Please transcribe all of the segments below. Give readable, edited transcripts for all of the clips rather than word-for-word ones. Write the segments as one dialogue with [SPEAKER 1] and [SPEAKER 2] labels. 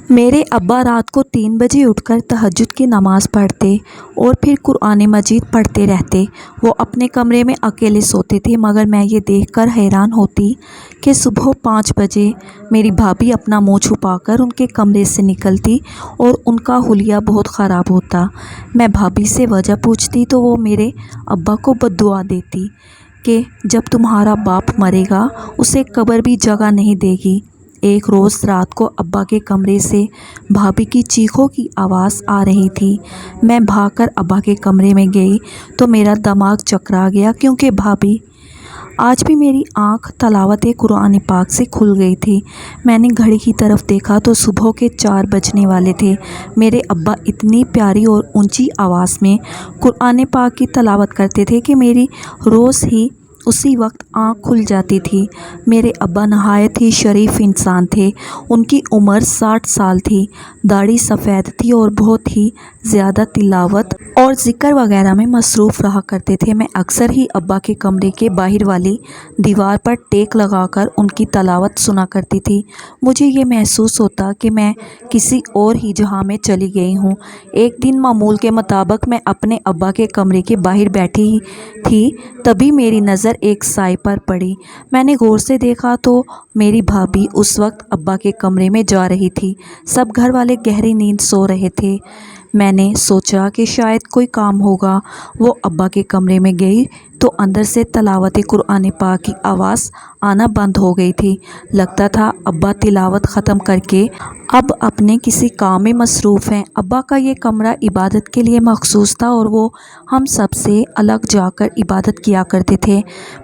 [SPEAKER 1] میرے ابا رات کو 3 بجے اٹھ کر تہجد کی نماز پڑھتے اور پھر قرآن مجید پڑھتے رہتے۔ وہ اپنے کمرے میں اکیلے سوتے تھے، مگر میں یہ دیکھ کر حیران ہوتی کہ صبح 5 بجے میری بھابھی اپنا منہ چھپا کر ان کے کمرے سے نکلتی اور ان کا حلیہ بہت خراب ہوتا۔ میں بھابھی سے وجہ پوچھتی تو وہ میرے ابا کو بددعا دیتی کہ جب تمہارا باپ مرے گا اسے قبر بھی جگہ نہیں دے گی۔ ایک روز رات کو ابا کے کمرے سے بھابھی کی چیخوں کی آواز آ رہی تھی۔ میں بھاگ کر ابا کے کمرے میں گئی تو میرا دماغ چکرا گیا، کیونکہ بھابھی آج بھی میری آنکھ تلاوت قرآن پاک سے کھل گئی تھی۔ میں نے گھڑی کی طرف دیکھا تو صبح کے 4 بجنے والے تھے۔ میرے ابا اتنی پیاری اور اونچی آواز میں قرآن پاک کی تلاوت کرتے تھے کہ میری روز ہی اسی وقت آنکھ کھل جاتی تھی۔ میرے ابا نہایت ہی شریف انسان تھے۔ ان کی عمر 60 سال تھی، داڑھی سفید تھی اور بہت ہی زیادہ تلاوت اور ذکر وغیرہ میں مصروف رہا کرتے تھے۔ میں اکثر ہی ابا کے کمرے کے باہر والی دیوار پر ٹیک لگا کر ان کی تلاوت سنا کرتی تھی۔ مجھے یہ محسوس ہوتا کہ میں کسی اور ہی جہاں میں چلی گئی ہوں۔ ایک دن معمول کے مطابق میں اپنے ابا کے کمرے کے باہر بیٹھی تھی، تبھی میری نظر ایک سائے پر پڑی۔ میں نے غور سے دیکھا تو میری بھابھی اس وقت ابا کے کمرے میں جا رہی تھی۔ سب گھر والے گہری نیند سو رہے تھے۔ میں نے سوچا کہ شاید کوئی کام ہوگا۔ وہ ابا کے کمرے میں گئی تو اندر سے تلاوت قرآن پاک کی آواز آنا بند ہو گئی تھی۔ لگتا تھا ابا تلاوت ختم کر کے اب اپنے کسی کام میں مصروف ہیں۔ ابا کا یہ کمرہ عبادت کے لیے مخصوص تھا اور وہ ہم سب سے الگ جا کر عبادت کیا کرتے تھے۔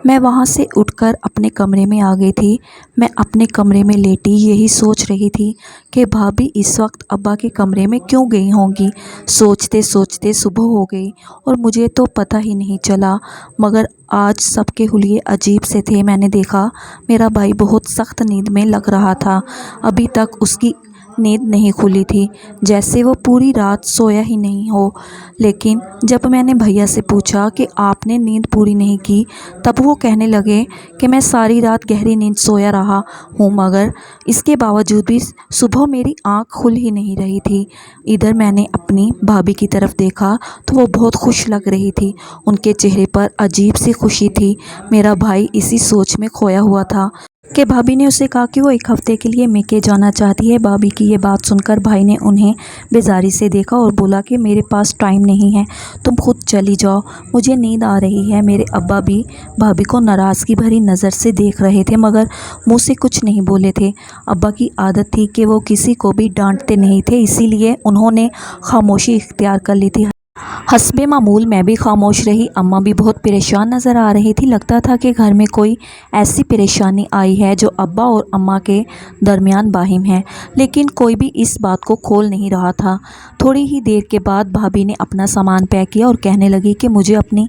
[SPEAKER 1] میں وہاں سے اٹھ کر اپنے کمرے میں آ گئی تھی۔ میں اپنے کمرے میں لیٹی یہی سوچ رہی تھی کہ بھابھی اس وقت ابا کے کمرے میں کیوں گئی ہوں گی۔ سوچتے سوچتے صبح ہو گئی اور مجھے تو پتہ ہی نہیں چلا، مگر آج سب کے حلیے عجیب سے تھے۔ میں نے دیکھا میرا بھائی بہت سخت نیند میں لگ رہا تھا۔ ابھی تک اس کی نیند نہیں کھلی تھی، جیسے وہ پوری رات سویا ہی نہیں ہو۔ لیکن جب میں نے بھیا سے پوچھا کہ آپ نے نیند پوری نہیں کی، تب وہ کہنے لگے کہ میں ساری رات گہری نیند سویا رہا ہوں، مگر اس کے باوجود بھی صبح میری آنکھ کھل ہی نہیں رہی تھی۔ ادھر میں نے اپنی بھابھی کی طرف دیکھا تو وہ بہت خوش لگ رہی تھی۔ ان کے چہرے پر عجیب سی خوشی تھی۔ میرا بھائی اسی سوچ میں کھویا ہوا تھا کہ بھابھی نے اسے کہا کہ وہ 1 ہفتے کے لیے میکے جانا چاہتی ہے۔ بھابھی کی یہ بات سن کر بھائی نے انہیں بیزاری سے دیکھا اور بولا کہ میرے پاس ٹائم نہیں ہے، تم خود چلی جاؤ، مجھے نیند آ رہی ہے۔ میرے ابا بھی بھابھی کو ناراضگی بھری نظر سے دیکھ رہے تھے، مگر منہ سے کچھ نہیں بولے تھے۔ ابا کی عادت تھی کہ وہ کسی کو بھی ڈانٹتے نہیں تھے، اسی لیے انہوں نے خاموشی اختیار کر لی تھی۔ حسب معمول میں بھی خاموش رہی۔ اماں بھی بہت پریشان نظر آ رہی تھی۔ لگتا تھا کہ گھر میں کوئی ایسی پریشانی آئی ہے جو ابا اور اماں کے درمیان باہم ہے، لیکن کوئی بھی اس بات کو کھول نہیں رہا تھا۔ تھوڑی ہی دیر کے بعد بھابھی نے اپنا سامان پیک کیا اور کہنے لگی کہ مجھے اپنی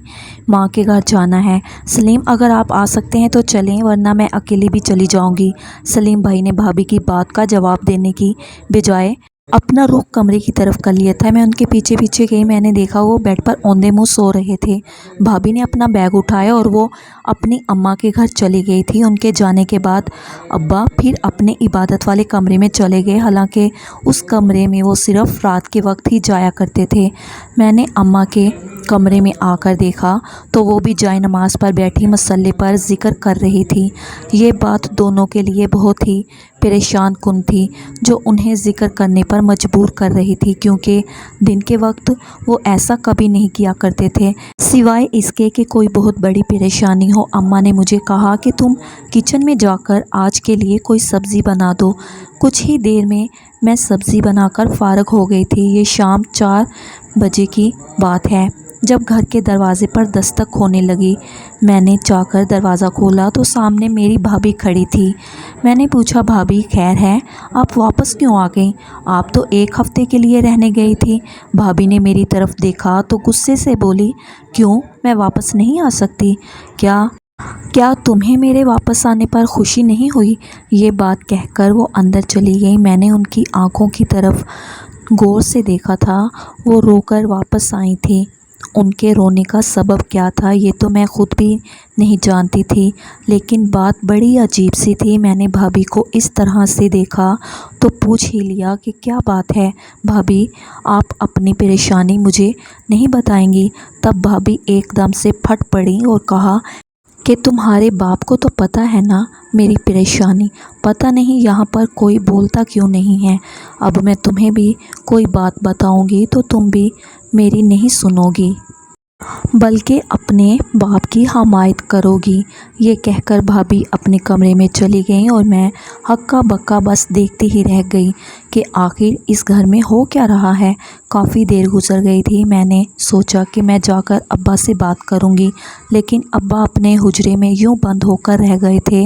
[SPEAKER 1] ماں کے گھر جانا ہے۔ سلیم، اگر آپ آ سکتے ہیں تو چلیں، ورنہ میں اکیلی بھی چلی جاؤں گی۔ سلیم بھائی نے بھابھی کی بات کا جواب دینے کی بجائے اپنا رخ کمرے کی طرف کر لیا تھا۔ میں ان کے پیچھے پیچھے گئی۔ میں نے دیکھا وہ بیڈ پر اوندے منہ سو رہے تھے۔ بھابھی نے اپنا بیگ اٹھایا اور وہ اپنی اماں کے گھر چلی گئی تھی۔ ان کے جانے کے بعد ابا پھر اپنے عبادت والے کمرے میں چلے گئے، حالانکہ اس کمرے میں وہ صرف رات کے وقت ہی جایا کرتے تھے۔ میں نے اماں کے کمرے میں آ کر دیکھا تو وہ بھی جائے نماز پر بیٹھی مصلے پر ذکر کر رہی تھی۔ یہ بات دونوں کے لیے بہت ہی پریشان کن تھی، جو انہیں ذکر کرنے پر مجبور کر رہی تھی، کیونکہ دن کے وقت وہ ایسا کبھی نہیں کیا کرتے تھے، سوائے اس کے کہ کوئی بہت بڑی پریشانی ہو۔ اماں نے مجھے کہا کہ تم کچن میں جا کر آج کے لیے کوئی سبزی بنا دو۔ کچھ ہی دیر میں میں سبزی بنا کر فارغ ہو گئی تھی۔ یہ شام 4 بجے کی بات ہے جب گھر کے دروازے پر دستک ہونے لگی۔ میں نے جا کر دروازہ کھولا تو سامنے میری بھابھی کھڑی تھی۔ میں نے پوچھا، بھابھی خیر ہے، آپ واپس کیوں آ گئیں؟ آپ تو 1 ہفتے کے لیے رہنے گئی تھی۔ بھابھی نے میری طرف دیکھا تو غصے سے بولی، کیوں، میں واپس نہیں آ سکتی؟ کیا تمہیں میرے واپس آنے پر خوشی نہیں ہوئی؟ یہ بات کہہ کر وہ اندر چلی گئی۔ میں نے ان کی آنکھوں کی طرف غور سے دیکھا تھا۔ وہ رو کر واپس آئی تھیں۔ ان کے رونے کا سبب کیا تھا یہ تو میں خود بھی نہیں جانتی تھی، لیکن بات بڑی عجیب سی تھی۔ میں نے بھابھی کو اس طرح سے دیکھا تو پوچھ ہی لیا کہ کیا بات ہے بھابھی، آپ اپنی پریشانی مجھے نہیں بتائیں گی؟ تب بھابھی ایک دم سے پھٹ پڑی اور کہا کہ تمہارے باپ کو تو پتہ ہے نا میری پریشانی، پتہ نہیں یہاں پر کوئی بولتا کیوں نہیں ہے۔ اب میں تمہیں بھی کوئی بات بتاؤں گی تو تم بھی میری نہیں سنو گی، بلکہ اپنے باپ کی حمایت کرو گی۔ یہ کہہ کر بھابھی اپنے کمرے میں چلی گئیں اور میں ہکا بکا بس دیکھتی ہی رہ گئی کہ آخر اس گھر میں ہو کیا رہا ہے۔ کافی دیر گزر گئی تھی۔ میں نے سوچا کہ میں جا کر ابا سے بات کروں گی، لیکن ابا اپنے حجرے میں یوں بند ہو کر رہ گئے تھے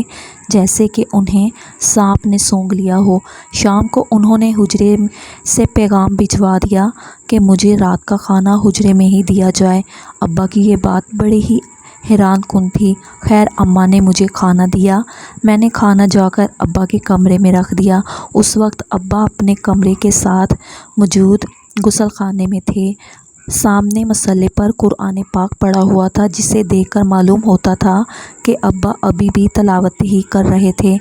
[SPEAKER 1] جیسے کہ انہیں سانپ نے سونگھ لیا ہو۔ شام کو انہوں نے حجرے سے پیغام بھجوا دیا کہ مجھے رات کا کھانا حجرے میں ہی دیا جائے۔ ابا کی یہ بات بڑی ہی حیران کن تھی۔ خیر اماں نے مجھے کھانا دیا۔ میں نے کھانا جا کر ابا کے کمرے میں رکھ دیا۔ اس وقت ابا اپنے کمرے کے ساتھ موجود غسل خانے میں تھے۔ سامنے مسلے پر قرآن پاک پڑا ہوا تھا، جسے دیکھ کر معلوم ہوتا تھا کہ ابا ابھی بھی تلاوت ہی کر رہے تھے۔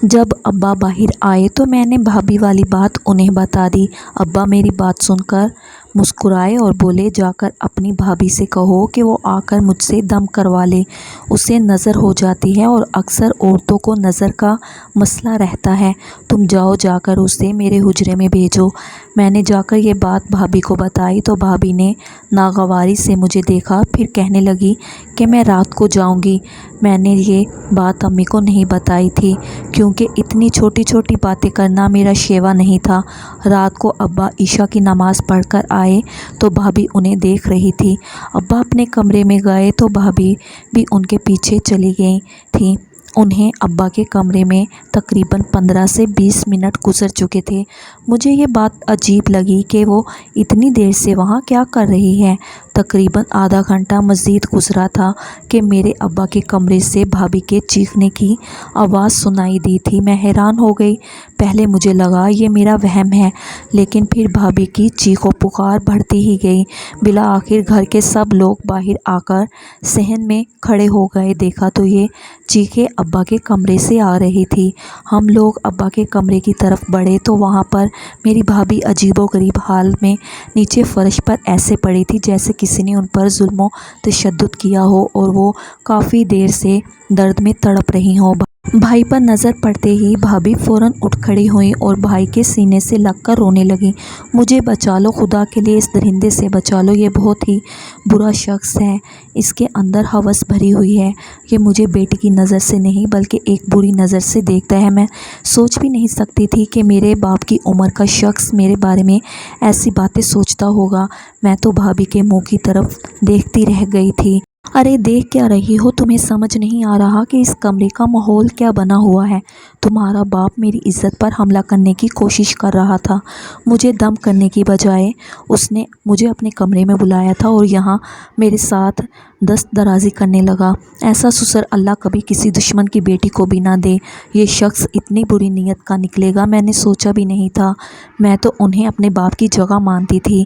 [SPEAKER 1] جب ابا باہر آئے تو میں نے بھابھی والی بات انہیں بتا دی۔ ابا میری بات سن کر مسکرائے اور بولے جا کر اپنی بھابھی سے کہو کہ وہ آ کر مجھ سے دم کروا لے، اسے نظر ہو جاتی ہے اور اکثر عورتوں کو نظر کا مسئلہ رہتا ہے، تم جاؤ جا کر اسے میرے حجرے میں بھیجو۔ میں نے جا کر یہ بات بھابھی کو بتائی تو بھابھی نے ناگواری سے مجھے دیکھا، پھر کہنے لگی کہ میں رات کو جاؤں گی۔ میں نے یہ بات امی کو نہیں بتائی تھی کیونکہ اتنی چھوٹی چھوٹی باتیں کرنا میرا شیوا نہیں تھا۔ رات کو ابا عشاء کی نماز پڑھ کر آئے تو بھابھی انہیں دیکھ رہی تھی۔ ابا اپنے کمرے میں گئے تو بھابھی بھی ان کے پیچھے چلی گئی تھی۔ انہیں ابا کے کمرے میں تقریباً 15 سے 20 منٹ گزر چکے تھے۔ مجھے یہ بات عجیب لگی کہ وہ اتنی دیر سے وہاں کیا کر رہی ہے۔ تقریباً آدھا گھنٹہ مزید گزرا تھا کہ میرے ابا کے کمرے سے بھابھی کے چیخنے کی آواز سنائی دی تھی۔ میں حیران ہو گئی۔ پہلے مجھے لگا یہ میرا وہم ہے، لیکن پھر بھابھی کی چیخ و پکار بڑھتی ہی گئی۔ بالآخر گھر کے سب لوگ باہر آ کر صحن میں کھڑے ہو گئے۔ دیکھا تو یہ چیخیں ابا کے کمرے سے آ رہی تھی۔ ہم لوگ ابا کے کمرے کی طرف بڑھے تو وہاں پر میری بھابھی عجیب و غریب حال میں نیچے فرش پر ایسے پڑی تھی جیسے کسی نے ان پر ظلم و تشدد کیا ہو اور وہ کافی دیر سے درد میں تڑپ رہی ہوں۔ بھائی پر نظر پڑتے ہی بھابھی فوراً اٹھ کھڑی ہوئیں اور بھائی کے سینے سے لگ کر رونے لگیں۔ مجھے بچا لو، خدا کے لیے اس درندے سے بچا لو، یہ بہت ہی برا شخص ہے، اس کے اندر ہوس بھری ہوئی ہے، یہ مجھے بیٹی کی نظر سے نہیں بلکہ ایک بری نظر سے دیکھتا ہے۔ میں سوچ بھی نہیں سکتی تھی کہ میرے باپ کی عمر کا شخص میرے بارے میں ایسی باتیں سوچتا ہوگا۔ میں تو بھابھی کے منہ کی طرف دیکھتی رہ گئی تھی۔ ارے دیکھ کیا رہی ہو؟ تمہیں سمجھ نہیں آ رہا کہ اس کمرے کا ماحول کیا بنا ہوا ہے؟ تمہارا باپ میری عزت پر حملہ کرنے کی کوشش کر رہا تھا۔ مجھے دم کرنے کی بجائے اس نے مجھے اپنے کمرے میں بلایا تھا اور یہاں میرے ساتھ دست درازی کرنے لگا۔ ایسا سسر اللہ کبھی کسی دشمن کی بیٹی کو بھی نہ دے۔ یہ شخص اتنی بری نیت کا نکلے گا میں نے سوچا بھی نہیں تھا۔ میں تو انہیں اپنے باپ کی جگہ مانتی تھی۔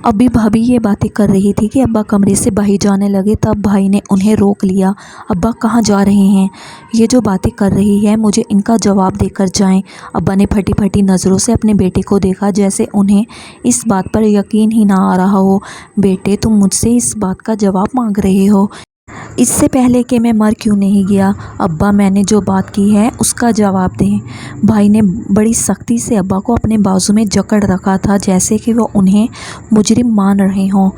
[SPEAKER 1] ابھی بھابھی یہ باتیں کر رہی تھی کہ ابا کمرے سے باہر جانے لگے، تب بھائی نے انہیں روک لیا۔ ابا کہاں جا رہے ہیں؟ یہ جو باتیں کر رہی ہے مجھے ان کا جواب دے کر جائیں۔ ابا نے پھٹی پھٹی نظروں سے اپنے بیٹے کو دیکھا جیسے انہیں اس بات پر یقین ہی نہ آ رہا ہو۔ بیٹے تم مجھ سے اس بات کا جواب مانگ رہے ہو؟ اس سے پہلے کہ میں مر کیوں نہیں گیا؟ ابا میں نے جو بات کی ہے اس کا جواب دیں۔ بھائی نے بڑی سختی سے ابا کو اپنے بازو میں جکڑ رکھا تھا جیسے کہ وہ انہیں مجرم مان رہے ہوں۔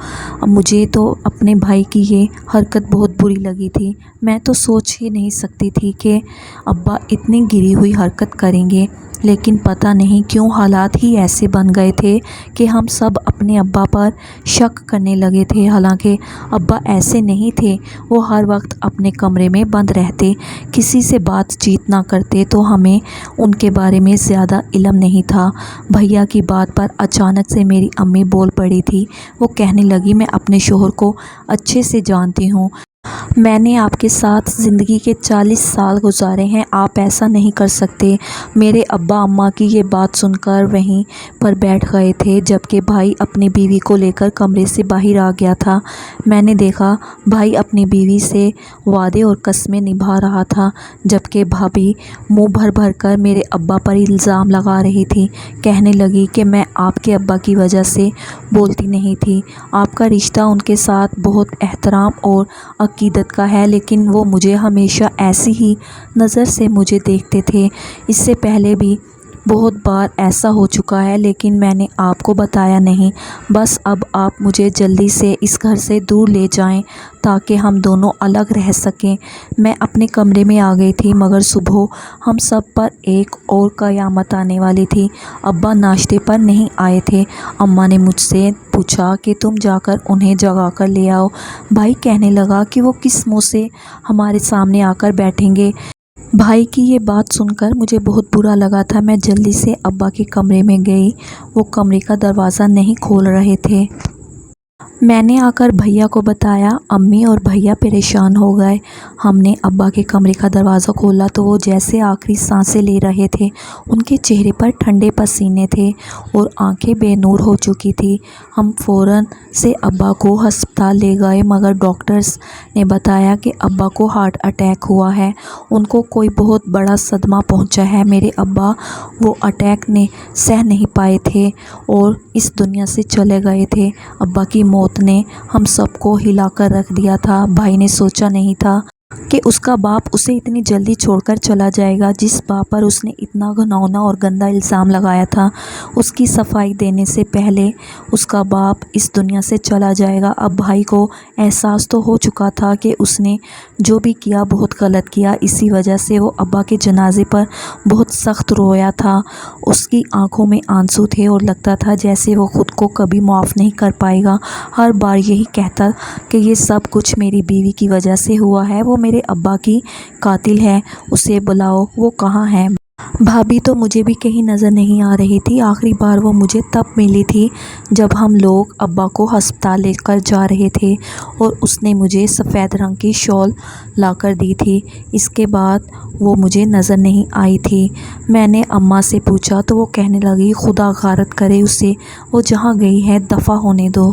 [SPEAKER 1] مجھے تو اپنے بھائی کی یہ حرکت بہت بری لگی تھی۔ میں تو سوچ ہی نہیں سکتی تھی کہ ابا اتنی گری ہوئی حرکت کریں گے، لیکن پتہ نہیں کیوں حالات ہی ایسے بن گئے تھے کہ ہم سب اپنے ابا پر شک کرنے لگے تھے۔ حالانکہ ابا ایسے نہیں تھے، وہ ہر وقت اپنے کمرے میں بند رہتے، کسی سے بات چیت نہ کرتے، تو ہمیں ان کے بارے میں زیادہ علم نہیں تھا۔ بھیا کی بات پر اچانک سے میری امی بول پڑی تھی۔ وہ کہنے لگی میں اپنے شوہر کو اچھے سے جانتی ہوں، میں نے آپ کے ساتھ زندگی کے 40 سال گزارے ہیں، آپ ایسا نہیں کر سکتے۔ میرے ابا اماں کی یہ بات سن کر وہیں پر بیٹھ گئے تھے، جبکہ بھائی اپنی بیوی کو لے کر کمرے سے باہر آ گیا تھا۔ میں نے دیکھا بھائی اپنی بیوی سے وعدے اور قسمیں نبھا رہا تھا، جبکہ بھابھی منہ بھر بھر کر میرے ابا پر الزام لگا رہی تھی۔ کہنے لگی کہ میں آپ کے ابا کی وجہ سے بولتی نہیں تھی، آپ کا رشتہ ان کے ساتھ بہت احترام اور عقیدت کا ہے، لیکن وہ مجھے ہمیشہ ایسی ہی نظر سے مجھے دیکھتے تھے۔ اس سے پہلے بھی بہت بار ایسا ہو چکا ہے، لیکن میں نے آپ کو بتایا نہیں۔ بس اب آپ مجھے جلدی سے اس گھر سے دور لے جائیں تاکہ ہم دونوں الگ رہ سکیں۔ میں اپنے کمرے میں آ گئی تھی، مگر صبح ہم سب پر ایک اور قیامت آنے والی تھی۔ ابا ناشتے پر نہیں آئے تھے۔ اماں نے مجھ سے پوچھا کہ تم جا کر انہیں جگا کر لے آؤ۔ بھائی کہنے لگا کہ وہ کس منہ سے ہمارے سامنے آ کر بیٹھیں گے۔ بھائی کی یہ بات سن کر مجھے بہت برا لگا تھا۔ میں جلدی سے ابا کے کمرے میں گئی، وہ کمرے کا دروازہ نہیں کھول رہے تھے۔ میں نے آ کر بھیا کو بتایا۔ امی اور بھیا پریشان ہو گئے۔ ہم نے ابا کے کمرے کا دروازہ کھولا تو وہ جیسے آخری سانسیں لے رہے تھے، ان کے چہرے پر ٹھنڈے پسینے تھے اور آنکھیں بے نور ہو چکی تھیں۔ ہم فوراً سے ابا کو ہسپتال لے گئے، مگر ڈاکٹرز نے بتایا کہ ابا کو ہارٹ اٹیک ہوا ہے، ان کو کوئی بہت بڑا صدمہ پہنچا ہے۔ میرے ابا وہ اٹیک نے سہ نہیں پائے تھے اور اس دنیا سے چلے گئے تھے۔ ابا کی موت نے ہم سب کو ہلا کر رکھ دیا تھا۔ بھائی نے سوچا نہیں تھا کہ اس کا باپ اسے اتنی جلدی چھوڑ کر چلا جائے گا۔ جس باپ پر اس نے اتنا گھناؤنا اور گندا الزام لگایا تھا، اس کی صفائی دینے سے پہلے اس کا باپ اس دنیا سے چلا جائے گا۔ اب بھائی کو احساس تو ہو چکا تھا کہ اس نے جو بھی کیا بہت غلط کیا۔ اسی وجہ سے وہ ابا کے جنازے پر بہت سخت رویا تھا۔ اس کی آنکھوں میں آنسو تھے اور لگتا تھا جیسے وہ خود کو کبھی معاف نہیں کر پائے گا۔ ہر بار یہی کہتا کہ یہ سب کچھ میری بیوی کی وجہ سے ہوا ہے، وہ میرے ابا کی قاتل ہے، اسے بلاؤ، وہ کہاں ہے؟ بھابھی تو مجھے بھی کہیں نظر نہیں آ رہی تھی۔ آخری بار وہ مجھے تب ملی تھی جب ہم لوگ ابا کو ہسپتال لے کر جا رہے تھے اور اس نے مجھے سفید رنگ کی شال لا کر دی تھی۔ اس کے بعد وہ مجھے نظر نہیں آئی تھی۔ میں نے اماں سے پوچھا تو وہ کہنے لگی خدا غارت کرے اسے، وہ جہاں گئی ہے دفع ہونے دو،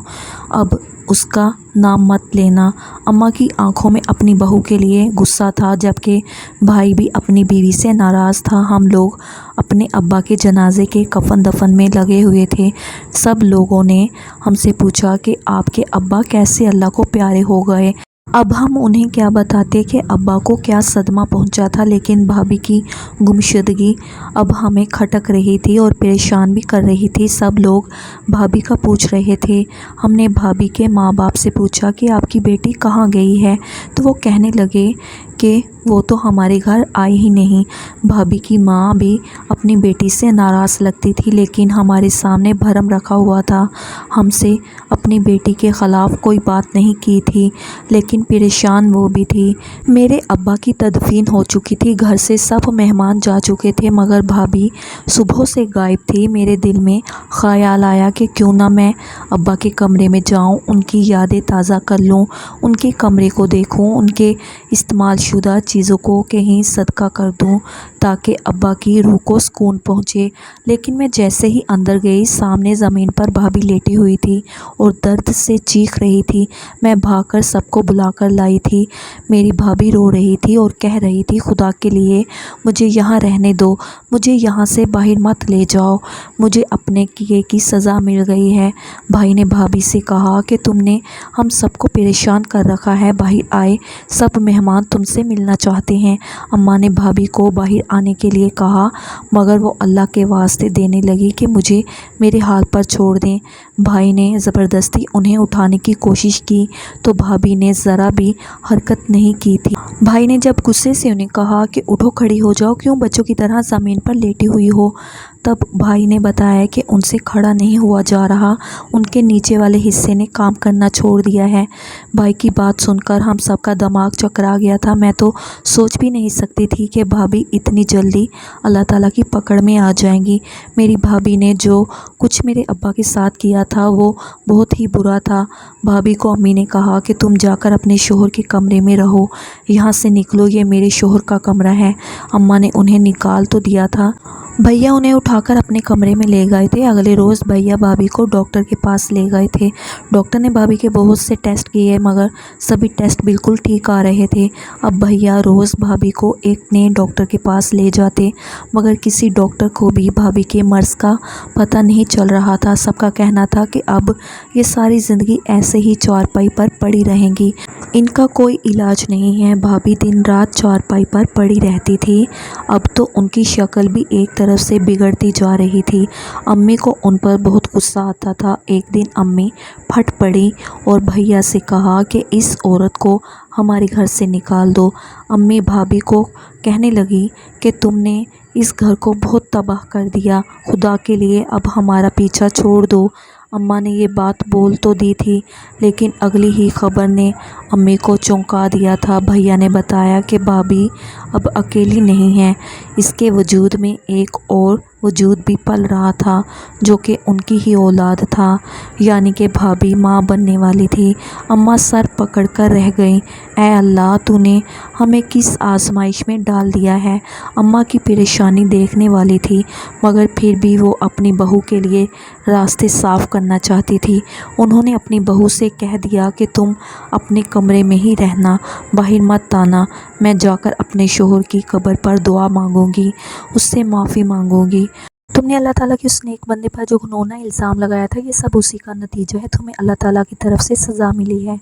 [SPEAKER 1] اب اس کا نام مت لینا۔ اماں کی آنکھوں میں اپنی بہو کے لیے غصہ تھا، جبکہ بھائی بھی اپنی بیوی سے ناراض تھا۔ ہم لوگ اپنے ابا کے جنازے کے کفن دفن میں لگے ہوئے تھے۔ سب لوگوں نے ہم سے پوچھا کہ آپ کے ابا کیسے اللہ کو پیارے ہو گئے۔ اب ہم انہیں کیا بتاتے کہ ابا کو کیا صدمہ پہنچا تھا، لیکن بھابھی کی گمشدگی اب ہمیں کھٹک رہی تھی اور پریشان بھی کر رہی تھی۔ سب لوگ بھابھی کا پوچھ رہے تھے۔ ہم نے بھابھی کے ماں باپ سے پوچھا کہ آپ کی بیٹی کہاں گئی ہے، تو وہ کہنے لگے کہ وہ تو ہمارے گھر آئی ہی نہیں۔ بھابھی کی ماں بھی اپنی بیٹی سے ناراض لگتی تھی، لیکن ہمارے سامنے بھرم رکھا ہوا تھا۔ ہم سے اپنی بیٹی کے خلاف کوئی بات نہیں کی تھی، لیکن پریشان وہ بھی تھی۔ میرے ابا کی تدفین ہو چکی تھی، گھر سے سب مہمان جا چکے تھے، مگر بھابھی صبح سے غائب تھی۔ میرے دل میں خیال آیا کہ کیوں نہ میں ابا کے کمرے میں جاؤں، ان کی یادیں تازہ کر لوں، ان کے کمرے کو دیکھوں، ان کے استعمال شدہ چیزوں کو کہیں صدقہ کر دوں تاکہ ابا کی روح کو سکون پہنچے۔ لیکن میں جیسے ہی اندر گئی، سامنے زمین پر بھابھی لیٹی ہوئی تھی اور درد سے چیخ رہی تھی۔ میں بھاگ کر سب کو بلا کر لائی تھی۔ میری بھابھی رو رہی تھی اور کہہ رہی تھی خدا کے لیے مجھے یہاں رہنے دو، مجھے یہاں سے باہر مت لے جاؤ، مجھے اپنے کیے کی سزا مل گئی ہے۔ بھائی نے بھابھی سے کہا کہ تم نے ہم سب کو پریشان کر رکھا ہے، باہر آئے، سب مہمان تم سے ملنا چاہتے ہیں۔ اماں نے بھابھی کو باہر آنے کے لیے کہا، مگر وہ اللہ کے واسطے دینے لگی کہ مجھے میرے حال پر چھوڑ دیں۔ بھائی نے زبردستی انہیں اٹھانے کی کوشش کی تو بھابھی نے ذرا بھی حرکت نہیں کی تھی۔ بھائی نے جب غصے سے انہیں کہا کہ اٹھو، کھڑی ہو جاؤ، کیوں بچوں کی طرح زمین پر لیٹی ہوئی ہو، تب بھائی نے بتایا کہ ان سے کھڑا نہیں ہوا جا رہا، ان کے نیچے والے حصے نے کام کرنا چھوڑ دیا ہے۔ بھائی کی بات سن کر ہم سب کا دماغ چکرا گیا تھا۔ میں تو سوچ بھی نہیں سکتی تھی کہ بھابھی اتنی جلدی اللہ تعالیٰ کی پکڑ میں آ جائیں گی۔ میری بھابھی نے جو کچھ کچھ میرے ابا کے ساتھ کیا تھا وہ بہت ہی برا تھا۔ بھابھی کو امی نے کہا کہ تم جا کر اپنے شوہر کے کمرے میں رہو، یہاں سے نکلو، یہ میرے شوہر کا کمرہ ہے۔ اماں نے انہیں نکال تو دیا تھا۔ بھیا انہیں اٹھا کر اپنے کمرے میں لے گئے تھے۔ اگلے روز بھیا بھابھی کو ڈاکٹر کے پاس لے گئے تھے۔ ڈاکٹر نے بھابھی کے بہت سے ٹیسٹ کیے مگر سبھی ٹیسٹ بالکل ٹھیک آ رہے تھے۔ اب بھیا روز بھابھی کو ایک نئے ڈاکٹر کے پاس لے جاتے مگر کسی ڈاکٹر کو بھی بھابھی کے مرض کا پتہ نہیں چل رہا تھا۔ سب کا کہنا تھا کہ اب یہ ساری زندگی ایسے ہی چارپائی پر پڑی رہیں گی، ان کا کوئی علاج نہیں ہے۔ بھابھی دن رات چارپائی پر پڑی رہتی تھی۔ اب تو ان کی شکل بھی ایک طرف سے بگڑتی جا رہی تھی۔ امی کو ان پر بہت غصہ آتا تھا۔ ایک دن امی پھٹ پڑی اور بھیا سے کہا کہ اس عورت کو ہمارے گھر سے نکال دو۔ امی بھابھی کو کہنے لگی کہ تم نے اس گھر کو بہت تباہ کر دیا، خدا کے لیے اب ہمارا پیچھا چھوڑ دو۔ اماں نے یہ بات بول تو دی تھی لیکن اگلی ہی خبر نے امی کو چونکا دیا تھا۔ بھیا نے بتایا کہ بھابھی اب اکیلی نہیں ہے، اس کے وجود میں ایک اور وجود بھی پل رہا تھا جو کہ ان کی ہی اولاد تھا، یعنی کہ بھابھی ماں بننے والی تھی۔ اماں سر پکڑ کر رہ گئیں۔ اے اللہ، تو نے ہمیں کس آزمائش میں ڈال دیا ہے۔ اماں کی پریشانی دیکھنے والی تھی مگر پھر بھی وہ اپنی بہو کے لیے راستے صاف کرنا چاہتی تھی۔ انہوں نے اپنی بہو سے کہہ دیا کہ تم اپنے کمرے میں ہی رہنا، باہر مت آنا، میں جا کر اپنے شوہر کی قبر پر دعا مانگوں گی، اس سے معافی مانگوں گی۔ تم نے اللہ تعالیٰ کے اس نیک بندے پر جو گھنونا الزام لگایا تھا، یہ سب اسی کا نتیجہ ہے، تمہیں اللہ تعالیٰ کی طرف سے سزا ملی ہے۔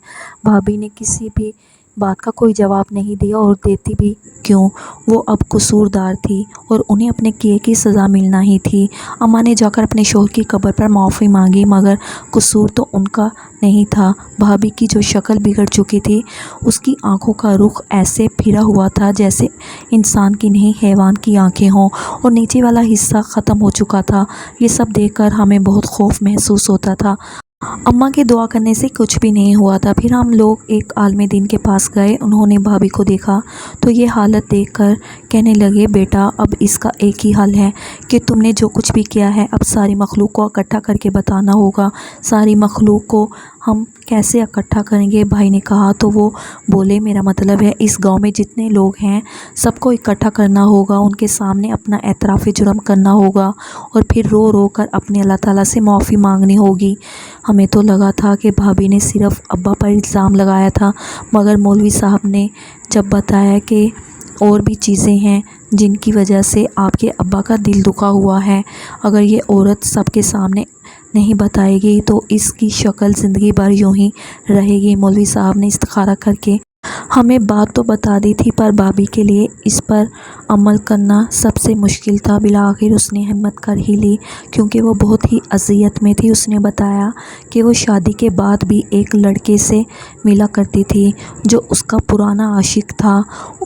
[SPEAKER 1] بھابھی نے کسی بھی بات کا کوئی جواب نہیں دیا اور دیتی بھی کیوں، وہ اب قصوردار تھی اور انہیں اپنے کیے کی سزا ملنا ہی تھی۔ اماں نے جا کر اپنے شوہر کی قبر پر معافی مانگی مگر قصور تو ان کا نہیں تھا۔ بھابھی کی جو شکل بگڑ چکی تھی، اس کی آنکھوں کا رخ ایسے پھرا ہوا تھا جیسے انسان کی نہیں حیوان کی آنکھیں ہوں، اور نیچے والا حصہ ختم ہو چکا تھا۔ یہ سب دیکھ کر ہمیں بہت خوف محسوس ہوتا تھا۔ اماں کے دعا کرنے سے کچھ بھی نہیں ہوا تھا۔ پھر ہم لوگ ایک عالم دین کے پاس گئے، انہوں نے بھابھی کو دیکھا تو یہ حالت دیکھ کر کہنے لگے، بیٹا اب اس کا ایک ہی حل ہے کہ تم نے جو کچھ بھی کیا ہے اب ساری مخلوق کو اکٹھا کر کے بتانا ہوگا۔ ساری مخلوق کو ہم کیسے اکٹھا کریں گے؟ بھائی نے کہا تو وہ بولے، میرا مطلب ہے اس گاؤں میں جتنے لوگ ہیں سب کو اکٹھا کرنا ہوگا، ان کے سامنے اپنا اعتراف جرم کرنا ہوگا اور پھر رو رو کر اپنے اللہ تعالیٰ سے معافی مانگنی ہوگی۔ ہمیں تو لگا تھا کہ بھابھی نے صرف ابا پر الزام لگایا تھا مگر مولوی صاحب نے جب بتایا کہ اور بھی چیزیں ہیں جن کی وجہ سے آپ کے ابا کا دل دکھا ہوا ہے، اگر یہ عورت سب کے سامنے نہیں بتائے گی تو اس کی شکل زندگی بھر یوں ہی رہے گی۔ مولوی صاحب نے استخارہ کر کے ہمیں بات تو بتا دی تھی پر بھابھی کے لیے اس پر عمل کرنا سب سے مشکل تھا۔ بالآخر اس نے ہمت کر ہی لی کیونکہ وہ بہت ہی اذیت میں تھی۔ اس نے بتایا کہ وہ شادی کے بعد بھی ایک لڑکے سے ملا کرتی تھی جو اس کا پرانا عاشق تھا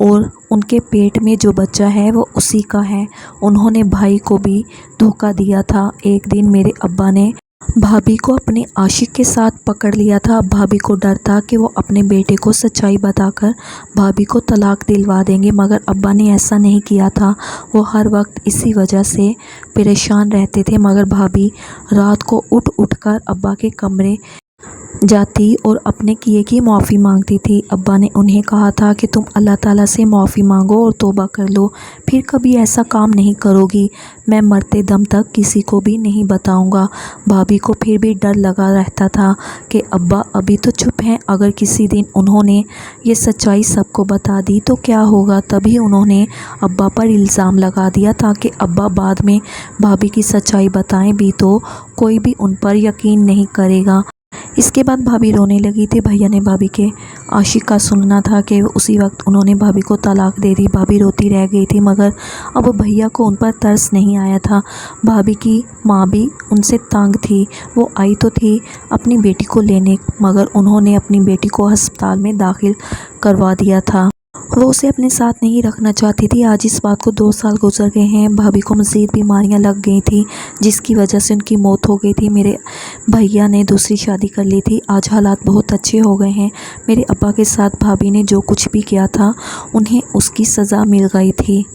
[SPEAKER 1] اور ان کے پیٹ میں جو بچہ ہے وہ اسی کا ہے۔ انہوں نے بھائی کو بھی دھوکہ دیا تھا۔ ایک دن میرے ابا نے بھابھی کو اپنے عاشق کے ساتھ پکڑ لیا تھا۔ بھابھی کو ڈر تھا کہ وہ اپنے بیٹے کو سچائی بتا کر بھابھی کو طلاق دلوا دیں گے مگر ابا نے ایسا نہیں کیا تھا۔ وہ ہر وقت اسی وجہ سے پریشان رہتے تھے مگر بھابھی رات کو اٹھ اٹھ کر ابا کے کمرے جاتی اور اپنے کیے کی معافی مانگتی تھی۔ ابا نے انہیں کہا تھا کہ تم اللہ تعالیٰ سے معافی مانگو اور توبہ کر لو، پھر کبھی ایسا کام نہیں کرو گی، میں مرتے دم تک کسی کو بھی نہیں بتاؤں گا۔ بھابھی کو پھر بھی ڈر لگا رہتا تھا کہ ابا ابھی تو چپ ہیں، اگر کسی دن انہوں نے یہ سچائی سب کو بتا دی تو کیا ہوگا۔ تبھی انہوں نے ابا پر الزام لگا دیا تاکہ ابا بعد میں بھابھی کی سچائی بتائیں بھی تو کوئی بھی ان پر یقین نہیں کرے گا۔ اس کے بعد بھابھی رونے لگی تھی۔ بھیا نے بھابھی کے عاشق کا سننا تھا کہ اسی وقت انہوں نے بھابھی کو طلاق دے دی۔ بھابھی روتی رہ گئی تھی مگر اب بھیا کو ان پر ترس نہیں آیا تھا۔ بھابھی کی ماں بھی ان سے تنگ تھی۔ وہ آئی تو تھی اپنی بیٹی کو لینے مگر انہوں نے اپنی بیٹی کو ہسپتال میں داخل کروا دیا تھا۔ وہ اسے اپنے ساتھ نہیں رکھنا چاہتی تھی۔ آج اس بات کو 2 سال گزر گئے ہیں۔ بھابھی کو مزید بیماریاں لگ گئی تھیں جس کی وجہ سے ان کی موت ہو گئی تھی۔ میرے بھیا نے دوسری شادی کر لی تھی۔ آج حالات بہت اچھے ہو گئے ہیں۔ میرے ابا کے ساتھ بھابھی نے جو کچھ بھی کیا تھا انہیں اس کی سزا مل گئی تھی۔